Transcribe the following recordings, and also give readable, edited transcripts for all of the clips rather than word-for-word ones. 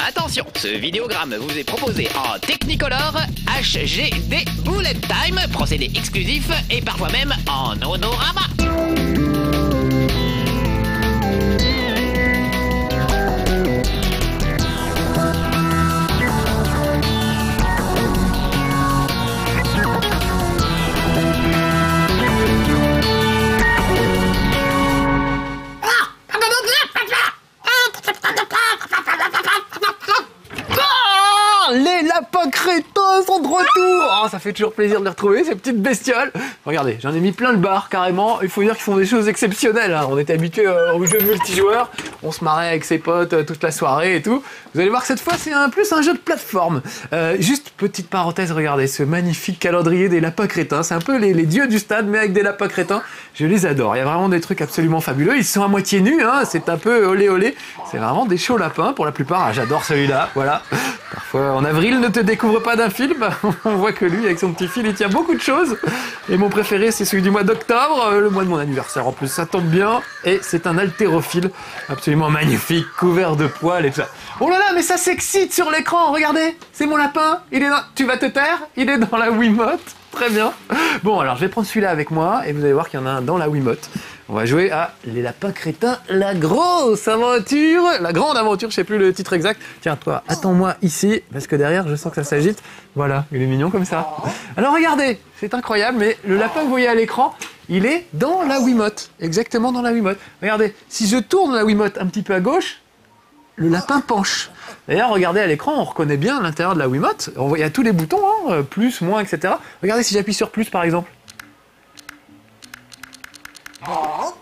Attention, ce vidéogramme vous est proposé en Technicolor, HGD Bullet Time, procédé exclusif et parfois même en onorama. Les lapins crétins sont de retour. Oh, ça fait toujours plaisir de les retrouver, ces petites bestioles. Regardez, j'en ai mis plein le bar, carrément. Il faut dire qu'ils font des choses exceptionnelles, hein. On était habitué aux jeux multijoueurs. On se marrait avec ses potes toute la soirée et tout. Vous allez voir que cette fois, c'est plus un jeu de plateforme. Juste petite parenthèse, regardez ce magnifique calendrier des lapins crétins. C'est un peu les dieux du stade, mais avec des lapins crétins. Je les adore. Il y a vraiment des trucs absolument fabuleux. Ils sont à moitié nus, hein. C'est un peu olé olé. C'est vraiment des chauds lapins pour la plupart. Ah, j'adore celui-là, voilà. Parfois, en avril, ne te découvre pas d'un film. On voit que lui, avec son petit fil, il tient beaucoup de choses. Et mon préféré, c'est celui du mois d'octobre, le mois de mon anniversaire. En plus, ça tombe bien. Et c'est un haltérophile absolument magnifique, couvert de poils et tout ça. Oh là là, mais ça s'excite sur l'écran. Regardez, c'est mon lapin. Il est dans... Tu vas te taire? Il est dans la Wiimote. Très bien. Bon, alors je vais prendre celui-là avec moi et vous allez voir qu'il y en a un dans la Wiimote. On va jouer à Les Lapins Crétins, la grosse aventure, la grande aventure, je sais plus le titre exact. Tiens, toi, attends-moi ici, parce que derrière, je sens que ça s'agite. Voilà, il est mignon comme ça. Alors regardez, c'est incroyable, mais le lapin que vous voyez à l'écran, il est dans la Wiimote, exactement dans la Wiimote. Regardez, si je tourne la Wiimote un petit peu à gauche, le lapin penche. D'ailleurs, regardez à l'écran, on reconnaît bien l'intérieur de la Wiimote. Il y a tous les boutons, hein, plus, moins, etc. Regardez si j'appuie sur plus, par exemple.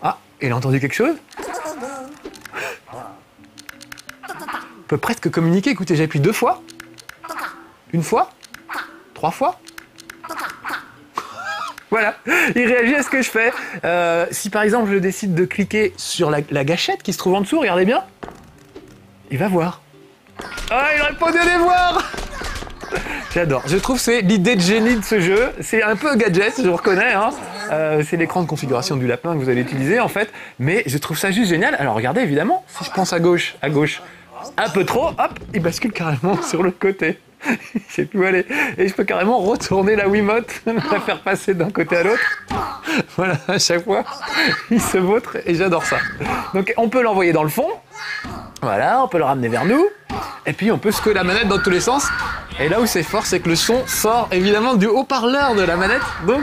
Ah, il a entendu quelque chose? On peut presque communiquer. Écoutez, j'appuie 2 fois. 1 fois. 3 fois. Voilà, il réagit à ce que je fais. Si par exemple je décide de cliquer sur la gâchette qui se trouve en dessous, regardez bien. Il va voir. Ah, il répondait des voir. J'adore. Je trouve que c'est l'idée de génie de ce jeu. C'est un peu gadget, je reconnais, hein. C'est l'écran de configuration du lapin que vous allez utiliser en fait. Mais je trouve ça juste génial. Alors regardez, évidemment, si je pense à gauche, un peu trop, hop, il bascule carrément sur le côté. Je sais plus où aller. Et je peux carrément retourner la Wiimote, la faire passer d'un côté à l'autre. Voilà, à chaque fois, il se vautre et j'adore ça. Donc on peut l'envoyer dans le fond. Voilà, on peut le ramener vers nous. Et puis on peut secouer la manette dans tous les sens. Et là où c'est fort, c'est que le son sort évidemment du haut-parleur de la manette. Donc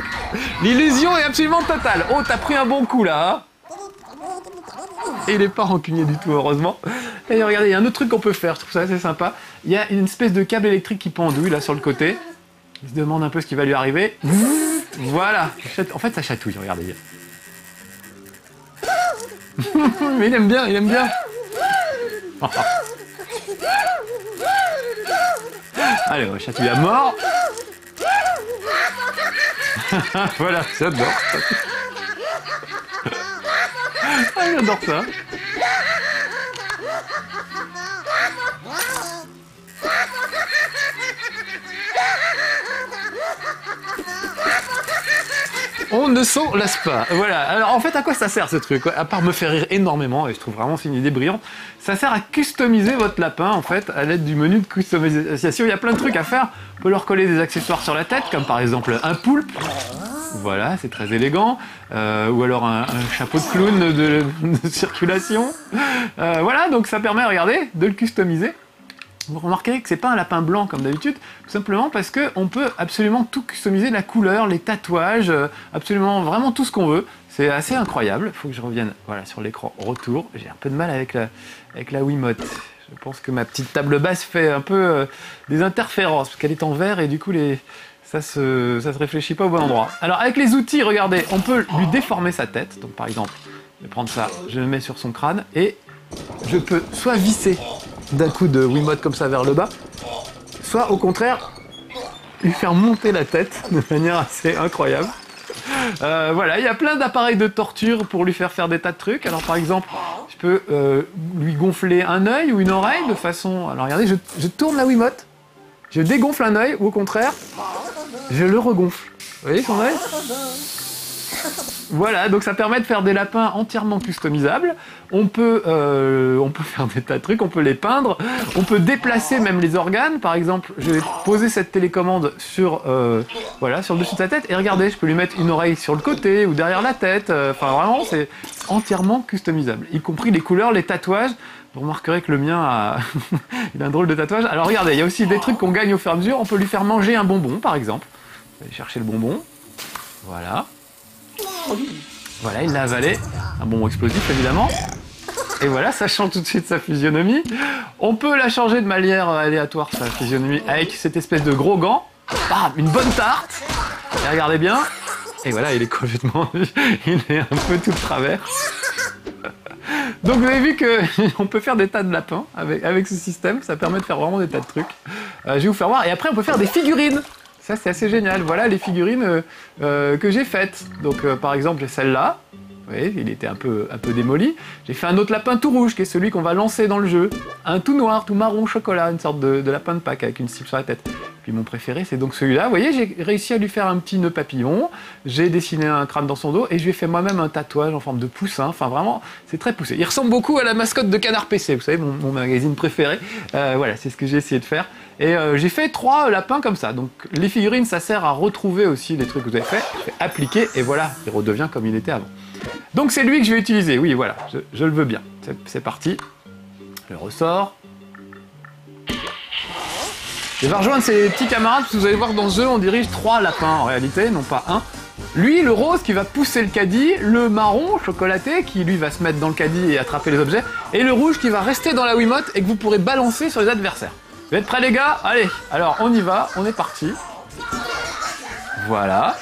l'illusion est absolument totale. Oh, t'as pris un bon coup là, hein. Et il n'est pas rancunier du tout, heureusement. Et regardez, il y a un autre truc qu'on peut faire, je trouve ça assez sympa. Il y a une espèce de câble électrique qui pendouille là sur le côté. Il se demande un peu ce qui va lui arriver. Voilà. En fait, ça chatouille, regardez. Mais il aime bien, il aime bien. Allez, on va chatouiller à mort. Voilà, j'adore. Ah, j'adore ça. On ne s'en lasse pas. Voilà. Alors en fait, à quoi ça sert ce truc? À part me faire rire énormément, et je trouve vraiment c'est une idée brillante, ça sert à customiser votre lapin en fait à l'aide du menu de customisation. Il y a plein de trucs à faire. On peut leur coller des accessoires sur la tête, comme par exemple un poulpe. Voilà, c'est très élégant. Ou alors un chapeau de clown de circulation. Voilà, donc ça permet, regardez, de le customiser. Vous remarquerez que c'est pas un lapin blanc comme d'habitude, tout simplement parce qu'on peut absolument tout customiser, la couleur, les tatouages, absolument vraiment tout ce qu'on veut. C'est assez incroyable. Il faut que je revienne voilà, sur l'écran retour. J'ai un peu de mal avec la Wiimote. Je pense que ma petite table basse fait un peu des interférences, parce qu'elle est en verre et du coup ça se réfléchit pas au bon endroit. Alors avec les outils, regardez, on peut lui déformer sa tête. Donc par exemple, je vais prendre ça, je le mets sur son crâne et je peux soit visser d'un coup de Wiimote comme ça vers le bas, soit au contraire lui faire monter la tête de manière assez incroyable. Voilà, il y a plein d'appareils de torture pour lui faire des tas de trucs. Alors par exemple, je peux lui gonfler un œil ou une oreille de façon... Alors regardez, je tourne la Wiimote, je dégonfle un œil ou au contraire, je le regonfle. Vous voyez son œil? Voilà, donc ça permet de faire des lapins entièrement customisables. On peut faire des tas de trucs, on peut les peindre, on peut déplacer même les organes. Par exemple, je vais poser cette télécommande sur le dessus de sa tête et regardez, je peux lui mettre une oreille sur le côté ou derrière la tête. Enfin vraiment, c'est entièrement customisable, y compris les couleurs, les tatouages. Vous remarquerez que le mien a il a un drôle de tatouage. Alors regardez, il y a aussi des trucs qu'on gagne au fur et à mesure. On peut lui faire manger un bonbon, par exemple. On va aller chercher le bonbon. Voilà. Voilà, il l'a avalé. Un bonbon explosif, évidemment. Et voilà, ça change tout de suite sa physionomie. On peut la changer de manière aléatoire, sa physionomie, avec cette espèce de gros gant. Bam, une bonne tarte. Et regardez bien. Et voilà, il est complètement... il est un peu tout de travers. Donc vous avez vu qu'on peut faire des tas de lapins avec ce système. Ça permet de faire vraiment des tas de trucs. Je vais vous faire voir. Et après, on peut faire des figurines. Ça, c'est assez génial. Voilà les figurines que j'ai faites. Donc, par exemple, j'ai celle-là. Vous voyez, il était un peu démoli. J'ai fait un autre lapin tout rouge, qui est celui qu'on va lancer dans le jeu. Un tout noir, tout marron chocolat, une sorte de lapin de Pâques avec une cible sur la tête. Puis mon préféré, c'est donc celui-là. Vous voyez, j'ai réussi à lui faire un petit nœud papillon. J'ai dessiné un crâne dans son dos et je lui ai fait moi-même un tatouage en forme de poussin. Enfin, vraiment, c'est très poussé. Il ressemble beaucoup à la mascotte de Canard PC, vous savez, mon magazine préféré. Voilà, c'est ce que j'ai essayé de faire. Et j'ai fait 3 lapins comme ça. Donc les figurines, ça sert à retrouver aussi les trucs que vous avez fait. Je fais appliquer et voilà, il redevient comme il était avant. Donc c'est lui que je vais utiliser. Oui, voilà, je le veux bien. C'est parti. Je le ressors. Il va rejoindre ses petits camarades, parce que vous allez voir dans ce jeu, on dirige 3 lapins en réalité, non pas un. Lui, le rose qui va pousser le caddie, le marron chocolaté qui lui va se mettre dans le caddie et attraper les objets, et le rouge qui va rester dans la Wiimote et que vous pourrez balancer sur les adversaires. Vous êtes prêts les gars? Allez, alors on y va, on est parti. Voilà.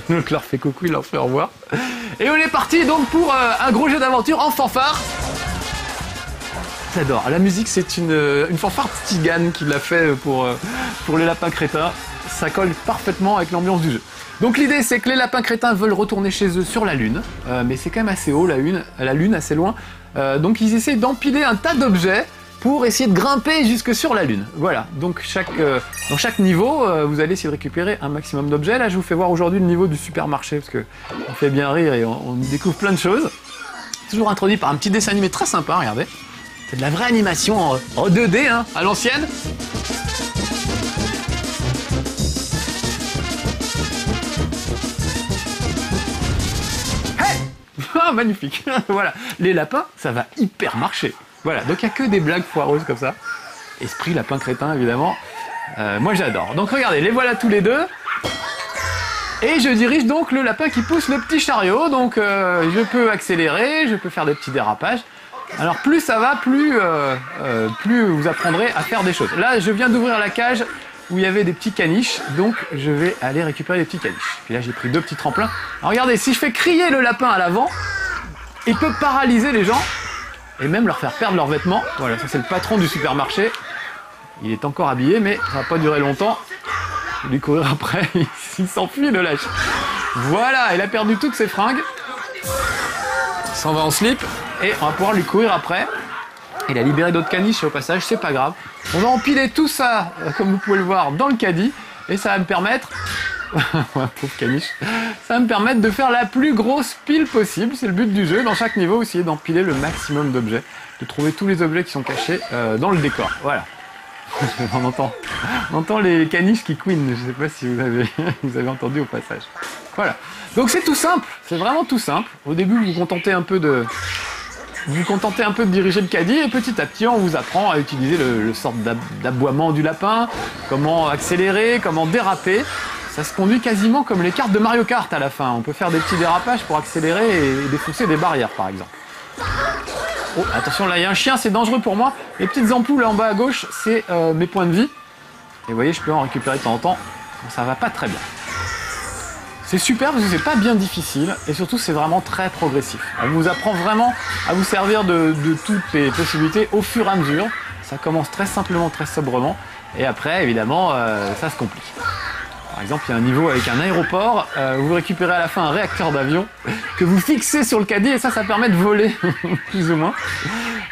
Donc leur fait coucou, il leur fait au revoir. Et on est parti donc pour un gros jeu d'aventure en fanfare. J'adore. La musique, c'est une fanfare Tigane qui l'a fait pour les lapins crétins. Ça colle parfaitement avec l'ambiance du jeu. Donc l'idée, c'est que les lapins crétins veulent retourner chez eux sur la Lune. Mais c'est quand même assez haut, la Lune, assez loin. Donc ils essaient d'empiler un tas d'objets pour essayer de grimper jusque sur la Lune. Voilà. Donc dans chaque niveau, vous allez essayer de récupérer un maximum d'objets. Là, je vous fais voir aujourd'hui le niveau du supermarché, parce que on fait bien rire et on découvre plein de choses. Toujours introduit par un petit dessin animé très sympa, regardez. C'est de la vraie animation en 2D, hein, à l'ancienne. Hey ah, magnifique. Voilà, les lapins, ça va hyper marcher. Voilà, donc il n'y a que des blagues foireuses comme ça. Esprit lapin crétin, évidemment. Moi, j'adore. Donc regardez, les voilà tous les deux. Et je dirige donc le lapin qui pousse le petit chariot. Donc je peux accélérer, je peux faire des petits dérapages. Alors plus ça va, plus vous apprendrez à faire des choses. Là, je viens d'ouvrir la cage où il y avait des petits caniches, donc je vais aller récupérer les petits caniches. Puis là, j'ai pris 2 petits tremplins. Alors regardez, si je fais crier le lapin à l'avant, il peut paralyser les gens et même leur faire perdre leurs vêtements. Voilà, ça c'est le patron du supermarché. Il est encore habillé, mais ça va pas durer longtemps. Je vais lui courir après, il s'enfuit de lâche. Voilà, il a perdu toutes ses fringues. Il s'en va en slip. Et on va pouvoir lui courir après. Il a libéré d'autres caniches au passage, c'est pas grave. On va empiler tout ça, comme vous pouvez le voir, dans le caddie. Et ça va me permettre... pauvre caniche. Ça va me permettre de faire la plus grosse pile possible. C'est le but du jeu. Dans chaque niveau, essayer d'empiler le maximum d'objets. De trouver tous les objets qui sont cachés dans le décor. Voilà. on entend les caniches qui couinent. Je sais pas si vous avez entendu au passage. Voilà. Donc c'est tout simple. C'est vraiment tout simple. Au début, vous vous contentez un peu de diriger le caddie et petit à petit on vous apprend à utiliser le sort d'aboiement du lapin, comment accélérer, comment déraper. Ça se conduit quasiment comme les cartes de Mario Kart à la fin. On peut faire des petits dérapages pour accélérer et défoncer des barrières par exemple. Oh attention, là il y a un chien, c'est dangereux pour moi. Les petites ampoules là en bas à gauche, c'est mes points de vie. Et vous voyez, je peux en récupérer de temps en temps quand ça va pas très bien. C'est super parce que c'est pas bien difficile et surtout c'est vraiment très progressif. On vous apprend vraiment à vous servir de toutes les possibilités au fur et à mesure. Ça commence très simplement, très sobrement et après évidemment ça se complique. Par exemple, il y a un niveau avec un aéroport, vous récupérez à la fin un réacteur d'avion que vous fixez sur le caddie et ça permet de voler, plus ou moins.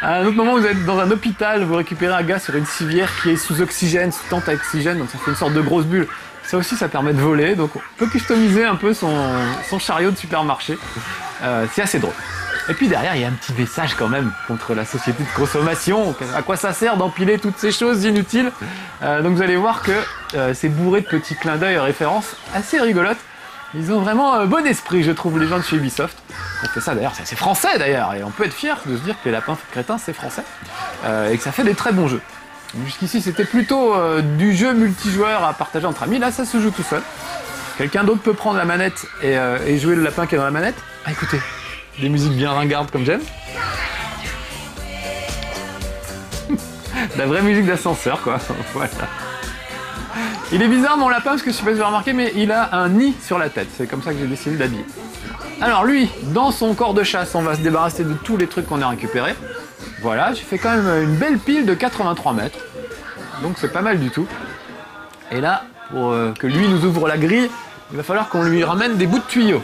À un autre moment, vous êtes dans un hôpital, vous récupérez un gars sur une civière qui est sous oxygène, sous tente à oxygène, donc ça fait une sorte de grosse bulle. Ça aussi, ça permet de voler, donc on peut customiser un peu son chariot de supermarché. C'est assez drôle. Et puis derrière, il y a un petit message quand même contre la société de consommation. À quoi ça sert d'empiler toutes ces choses inutiles? Donc vous allez voir que c'est bourré de petits clins d'œil références assez rigolotes. Ils ont vraiment un bon esprit, je trouve, les gens de chez Ubisoft. On fait ça d'ailleurs, c'est français d'ailleurs, et on peut être fier de se dire que les lapins crétins c'est français, et que ça fait des très bons jeux. Jusqu'ici c'était plutôt du jeu multijoueur à partager entre amis, là ça se joue tout seul. Quelqu'un d'autre peut prendre la manette et jouer le lapin qui est dans la manette. Ah écoutez, des musiques bien ringardes comme j'aime. La vraie musique d'ascenseur quoi, voilà. Il est bizarre mon lapin parce que je sais pas si vous avez remarqué mais il a un nid sur la tête, c'est comme ça que j'ai décidé de l'habiller. Alors lui, dans son corps de chasse, on va se débarrasser de tous les trucs qu'on a récupérés. Voilà, j'ai fait quand même une belle pile de 83 mètres, donc c'est pas mal du tout. Et là, pour que lui nous ouvre la grille, il va falloir qu'on lui ramène des bouts de tuyaux.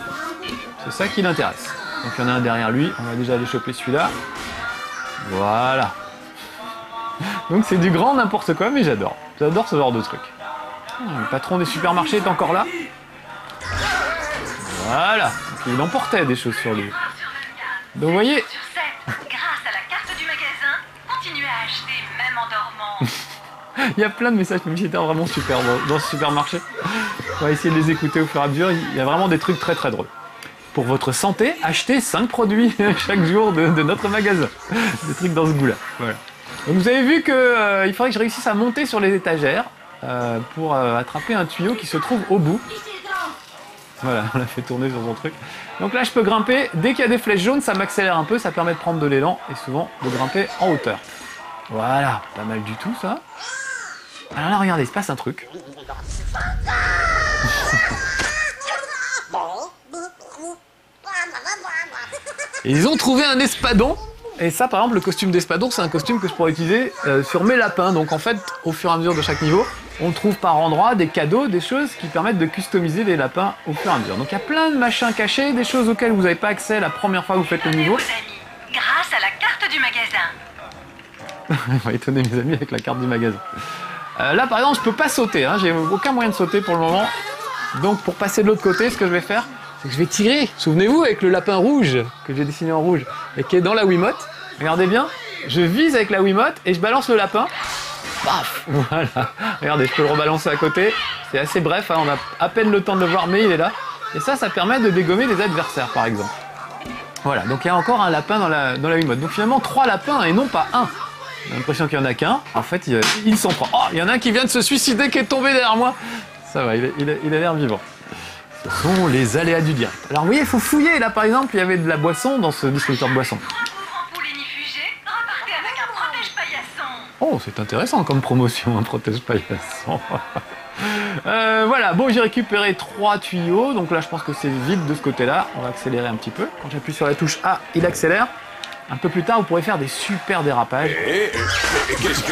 C'est ça qui l'intéresse. Donc il y en a un derrière lui, on va déjà aller choper celui-là. Voilà. Donc c'est du grand n'importe quoi, mais j'adore. J'adore ce genre de truc. Le patron des supermarchés est encore là. Voilà. Donc, il emportait des choses sur lui. Donc vous voyez... Grâce à la carte du magasin, continuez à acheter même en dormant. Il y a plein de messages publicitaires vraiment super dans ce supermarché. On va essayer de les écouter au fur et à mesure. Il y a vraiment des trucs très très drôles. Pour votre santé, achetez 5 produits chaque jour de notre magasin. Des trucs dans ce goût-là. Voilà. Donc vous avez vu qu'il faudrait que je réussisse à monter sur les étagères pour attraper un tuyau qui se trouve au bout. Voilà, on l'a fait tourner sur son truc. Donc là, je peux grimper. Dès qu'il y a des flèches jaunes, ça m'accélère un peu, ça permet de prendre de l'élan et souvent de grimper en hauteur. Voilà, pas mal du tout ça. Alors là, regardez, il se passe un truc. Et ils ont trouvé un espadon. Et ça, par exemple, le costume d'espadon, c'est un costume que je pourrais utiliser sur mes lapins. Donc en fait, au fur et à mesure de chaque niveau, on trouve par endroits des cadeaux, des choses qui permettent de customiser les lapins au fur et à mesure. Donc il y a plein de machins cachés, des choses auxquelles vous n'avez pas accès la première fois que vous faites le niveau. Grâce à la carte du magasin. On va étonner mes amis avec la carte du magasin. Là, par exemple, je peux pas sauter. Hein. J'ai aucun moyen de sauter pour le moment. Donc pour passer de l'autre côté, ce que je vais faire, c'est que je vais tirer. Souvenez-vous, avec le lapin rouge que j'ai dessiné en rouge et qui est dans la Wiimote. Regardez bien, je vise avec la Wiimote et je balance le lapin. Paf, voilà. Regardez, je peux le rebalancer à côté. C'est assez bref, hein, on a à peine le temps de le voir, mais il est là. Et ça permet de dégommer les adversaires, par exemple. Voilà, donc il y a encore un lapin dans la Wiimote. Donc finalement, 3 lapins et non pas 1. J'ai l'impression qu'il n'y en a qu'un. En fait, ils sont 3. Oh, il y en a un qui vient de se suicider, qui est tombé derrière moi. Ça va, il a l'air vivant. Ce sont les aléas du direct. Alors vous voyez, il faut fouiller. Là, par exemple, il y avait de la boisson dans ce distributeur de boisson. Oh, c'est intéressant comme promotion, un protège paillasson. Voilà, bon, j'ai récupéré 3 tuyaux, donc là je pense que c'est vide de ce côté-là. On va accélérer un petit peu. Quand j'appuie sur la touche A, il accélère. Un peu plus tard, vous pourrez faire des super dérapages. Qu'est-ce que...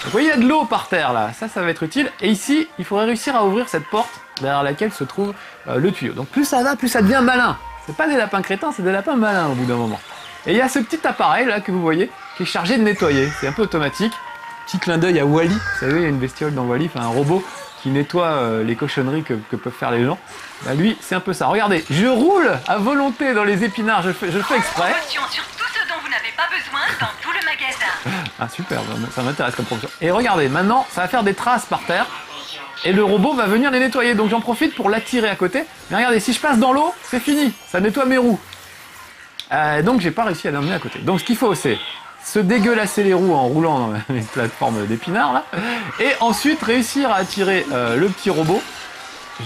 Vous voyez, il y a de l'eau par terre là, ça va être utile. Et ici, il faudrait réussir à ouvrir cette porte derrière laquelle se trouve le tuyau. Donc plus ça va, plus ça devient malin. C'est pas des lapins crétins, c'est des lapins malins au bout d'un moment. Et il y a ce petit appareil là que vous voyez, qui est chargé de nettoyer. C'est un peu automatique. Petit clin d'œil à Wall-E. Vous savez, il y a une bestiole dans Wall-E, enfin un robot qui nettoie les cochonneries que peuvent faire les gens. Bah lui, c'est un peu ça. Regardez, je roule à volonté dans les épinards, je fais exprès. Promotion sur tout ce dont vous n'avez pas besoin dans tout le magasin. Ah super, ça m'intéresse comme promotion. Et regardez, maintenant, ça va faire des traces par terre. Et le robot va venir les nettoyer. Donc j'en profite pour l'attirer à côté. Mais regardez, si je passe dans l'eau, c'est fini. Ça nettoie mes roues. Donc j'ai pas réussi à l'emmener à côté. Donc ce qu'il faut, c'est se dégueulasser les roues en roulant dans les plateformes d'épinards là. Et ensuite réussir à attirer le petit robot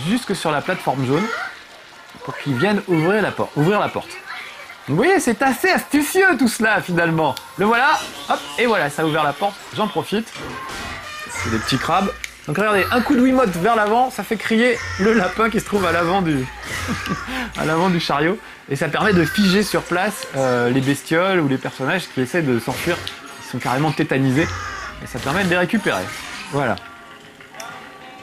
jusque sur la plateforme jaune pour qu'il vienne ouvrir la porte. Vous voyez, c'est assez astucieux tout cela finalement. Le voilà, hop, et voilà, ça a ouvert la porte. J'en profite. C'est des petits crabes. Donc regardez, un coup de Wiimote vers l'avant, ça fait crier le lapin qui se trouve à l'avant du... à l'avant du chariot. Et ça permet de figer sur place les bestioles ou les personnages qui essaient de s'enfuir. Ils sont carrément tétanisés. Et ça permet de les récupérer. Voilà.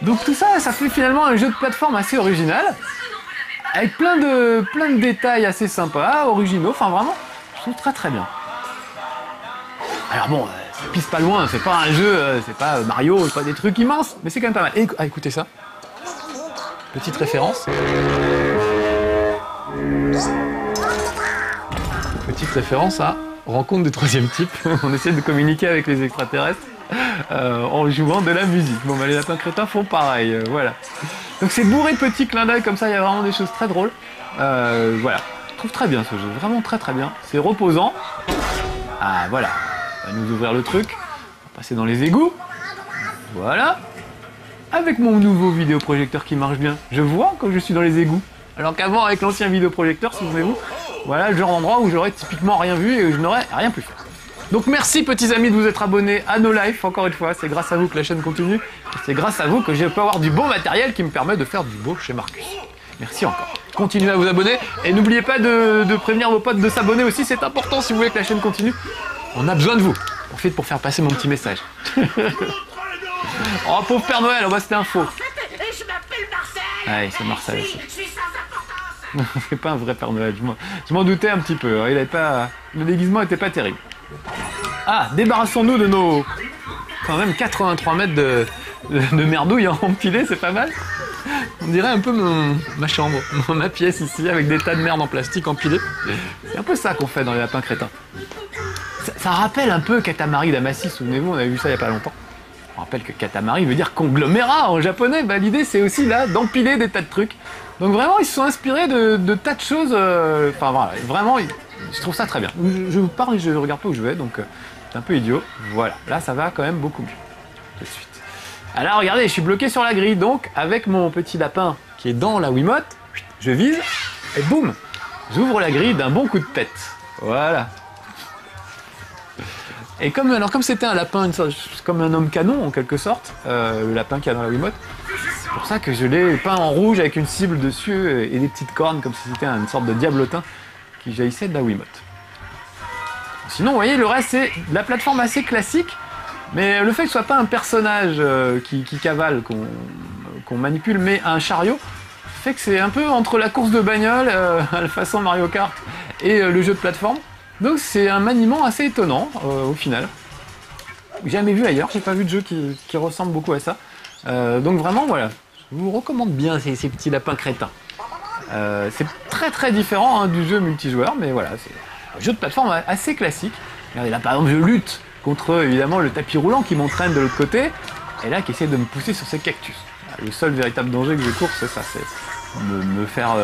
Donc tout ça, ça fait finalement un jeu de plateforme assez original. Avec plein de détails assez sympas, originaux. Enfin vraiment, je trouve très très bien. Alors bon, ça pisse pas loin, c'est pas un jeu, c'est pas Mario, c'est pas des trucs immenses. Mais c'est quand même pas mal. Et écoutez ça. Petite référence. Petite référence à Rencontre de troisième type. On essaie de communiquer avec les extraterrestres en jouant de la musique. Bon, bah, les lapins crétins font pareil, voilà. Donc c'est bourré de petits clins d'œil comme ça, il y a vraiment des choses très drôles. Voilà, je trouve très bien ce jeu, vraiment très très bien. C'est reposant. Ah voilà, on va nous ouvrir le truc. On va passer dans les égouts. Voilà. Avec mon nouveau vidéoprojecteur qui marche bien, je vois quand je suis dans les égouts. Alors qu'avant, avec l'ancien vidéoprojecteur, souvenez-vous, voilà le genre d'endroit où j'aurais typiquement rien vu et où je n'aurais rien pu faire. Donc merci petits amis de vous être abonnés à No Life, encore une fois, c'est grâce à vous que la chaîne continue. Et c'est grâce à vous que je peux avoir du beau matériel qui me permet de faire du beau chez Marcus. Merci encore. Continuez à vous abonner et n'oubliez pas de prévenir vos potes de s'abonner aussi, c'est important si vous voulez que la chaîne continue. On a besoin de vous. Profite pour faire passer mon petit message. Oh pauvre Père Noël, bah c'était un faux. Je m'appelle Marcel. Ouais, c'est Marcel aussi. Je suis sans importance. C'est pas un vrai Père Noël, je m'en doutais un petit peu, il avait pas... le déguisement était pas terrible. Ah, débarrassons-nous de nos... quand même 83 mètres de merdouille empilée, c'est pas mal. On dirait un peu ma chambre, ma pièce ici, avec des tas de merde en plastique empilés. C'est un peu ça qu'on fait dans les lapins crétins. Ça rappelle un peu Katamari Damacy, souvenez-vous, on avait vu ça il y a pas longtemps. On rappelle que Katamari veut dire conglomérat en japonais, bah, l'idée c'est aussi là d'empiler des tas de trucs. Donc vraiment ils se sont inspirés de tas de choses, enfin voilà, vraiment je trouve ça très bien. Je vous parle et je regarde pas où je vais, donc c'est un peu idiot. Voilà, là ça va quand même beaucoup mieux, tout de suite. Alors regardez, je suis bloqué sur la grille, donc avec mon petit lapin qui est dans la Wiimote, je vise et boum, j'ouvre la grille d'un bon coup de tête. Voilà. Et comme c'était un lapin, comme un homme canon en quelque sorte, le lapin qu'il y a dans la Wiimote, c'est pour ça que je l'ai peint en rouge avec une cible dessus et des petites cornes comme si c'était une sorte de diablotin qui jaillissait de la Wiimote. Sinon, vous voyez, le reste c'est de la plateforme assez classique, mais le fait que ce soit pas un personnage qui cavale, qu'on manipule, mais un chariot, fait que c'est un peu entre la course de bagnole, à la façon Mario Kart, et le jeu de plateforme. Donc c'est un maniement assez étonnant au final. Jamais vu ailleurs, j'ai pas vu de jeu qui ressemble beaucoup à ça. Donc vraiment voilà, je vous recommande bien ces petits lapins crétins. C'est très très différent hein, du jeu multijoueur, mais voilà, c'est un jeu de plateforme assez classique. Regardez là par exemple je lutte contre évidemment le tapis roulant qui m'entraîne de l'autre côté, et là qui essaie de me pousser sur ces cactus. Le seul véritable danger que je cours c'est ça, c'est me faire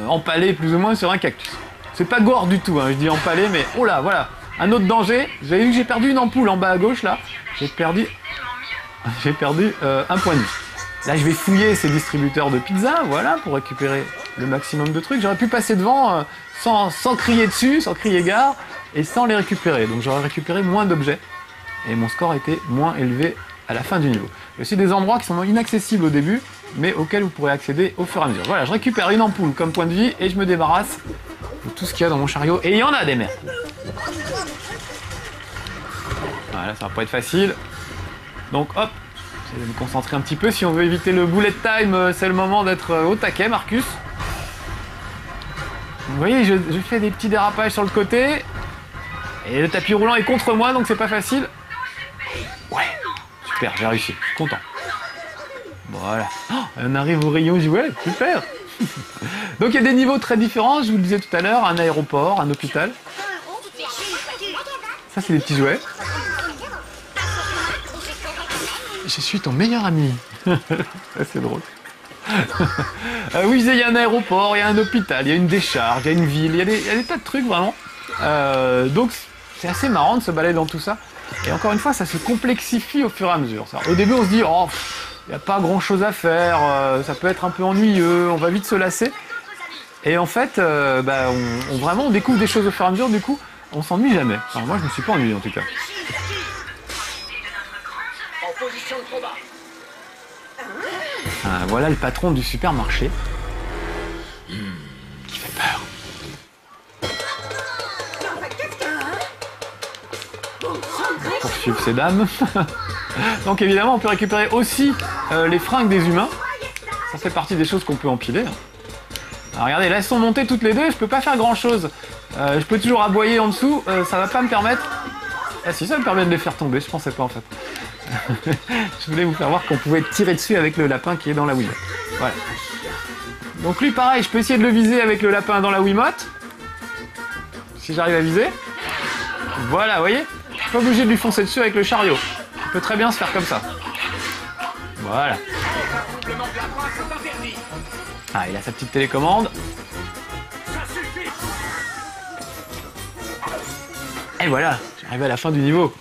empaler plus ou moins sur un cactus. C'est pas gore du tout, hein, je dis empaler, mais oh là, voilà, un autre danger. Vous avez vu que j'ai perdu une ampoule en bas à gauche là. J'ai perdu un point de vue. Là, je vais fouiller ces distributeurs de pizza, voilà, pour récupérer le maximum de trucs. J'aurais pu passer devant sans crier dessus, sans crier gare, et sans les récupérer. Donc j'aurais récupéré moins d'objets, et mon score était moins élevé à la fin du niveau. Il y a aussi des endroits qui sont inaccessibles au début, mais auxquels vous pourrez accéder au fur et à mesure. Voilà, je récupère une ampoule comme point de vie, et je me débarrasse de tout ce qu'il y a dans mon chariot, et il y en a des merdes. Voilà, ça va pas être facile. Donc hop, je vais me concentrer un petit peu. Si on veut éviter le bullet time, c'est le moment d'être au taquet, Marcus. Vous voyez, je fais des petits dérapages sur le côté, et le tapis roulant est contre moi, donc c'est pas facile. Ouais, super, j'ai réussi, je suis content. Voilà, oh, on arrive au rayon jouet, super. Donc il y a des niveaux très différents, je vous le disais tout à l'heure, un aéroport, un hôpital. Ça c'est des petits jouets. Je suis ton meilleur ami. C'est drôle. Oui, il y a un aéroport, il y a un hôpital, il y a une décharge, il y a une ville, il y a des tas de trucs vraiment. Donc c'est assez marrant de se balader dans tout ça. Et encore une fois, ça se complexifie au fur et à mesure. Au début on se dit, oh, il n'y a pas grand chose à faire, ça peut être un peu ennuyeux, on va vite se lasser. Et en fait, vraiment on découvre des choses au fur et à mesure, du coup, on s'ennuie jamais. Enfin, moi je me suis pas ennuyé en tout cas. Ah, voilà le patron du supermarché. Qui fait peur. Pour suivre ces dames. Donc évidemment on peut récupérer aussi les fringues des humains. Ça fait partie des choses qu'on peut empiler. Alors regardez, là elles sont montées toutes les deux, je peux pas faire grand chose. Je peux toujours aboyer en dessous, ça va pas me permettre Ah si, ça me permet de les faire tomber, je pensais pas en fait. Je voulais vous faire voir qu'on pouvait tirer dessus avec le lapin qui est dans la Wiimote. Voilà. Donc lui pareil, je peux essayer de le viser avec le lapin dans la Wiimote. Si j'arrive à viser. Voilà, vous voyez? Je suis pas obligé de lui foncer dessus avec le chariot. Il peut très bien se faire comme ça. Voilà. Ah, il a sa petite télécommande. Et voilà, j'arrive à la fin du niveau.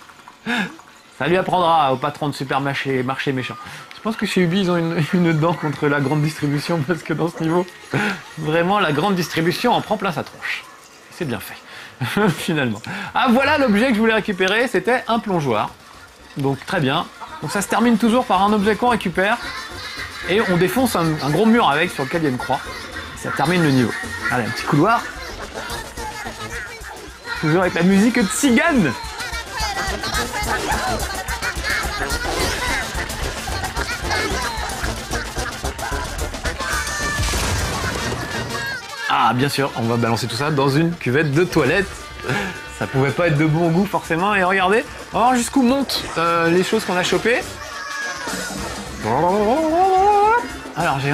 Ça lui apprendra au patron de supermarché méchant. Je pense que chez Ubi, ils ont une dent contre la grande distribution, parce que dans ce niveau, vraiment, la grande distribution en prend plein sa tronche. C'est bien fait, finalement. Ah, voilà l'objet que je voulais récupérer, c'était un plongeoir. Donc, très bien. Donc, ça se termine toujours par un objet qu'on récupère, et on défonce un gros mur avec, sur lequel il y a une croix. Et ça termine le niveau. Allez, un petit couloir. Toujours avec la musique de Tzigane. Ah, bien sûr, on va balancer tout ça dans une cuvette de toilette. Ça pouvait pas être de bon goût forcément. Et regardez, on va voir jusqu'où montent les choses qu'on a chopées. Alors, j'ai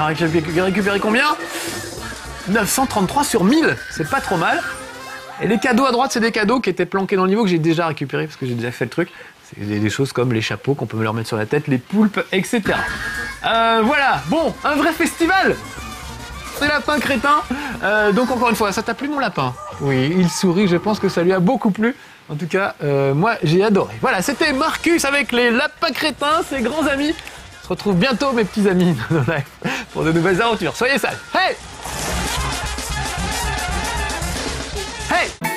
récupéré combien? 933 sur 1000, c'est pas trop mal. Et les cadeaux à droite, c'est des cadeaux qui étaient planqués dans le niveau que j'ai déjà récupérés parce que j'ai déjà fait le truc. C'est des choses comme les chapeaux qu'on peut me leur mettre sur la tête, les poulpes, etc. Voilà, bon, un vrai festival. C'est Lapin Crétin. Donc encore une fois, ça t'a plu mon lapin? Oui, il sourit, je pense que ça lui a beaucoup plu. En tout cas, moi j'ai adoré. Voilà, c'était Marcus avec les Lapins Crétins, ses grands amis. On se retrouve bientôt mes petits amis dans le live pour de nouvelles aventures. Soyez sages. Hey! Hey!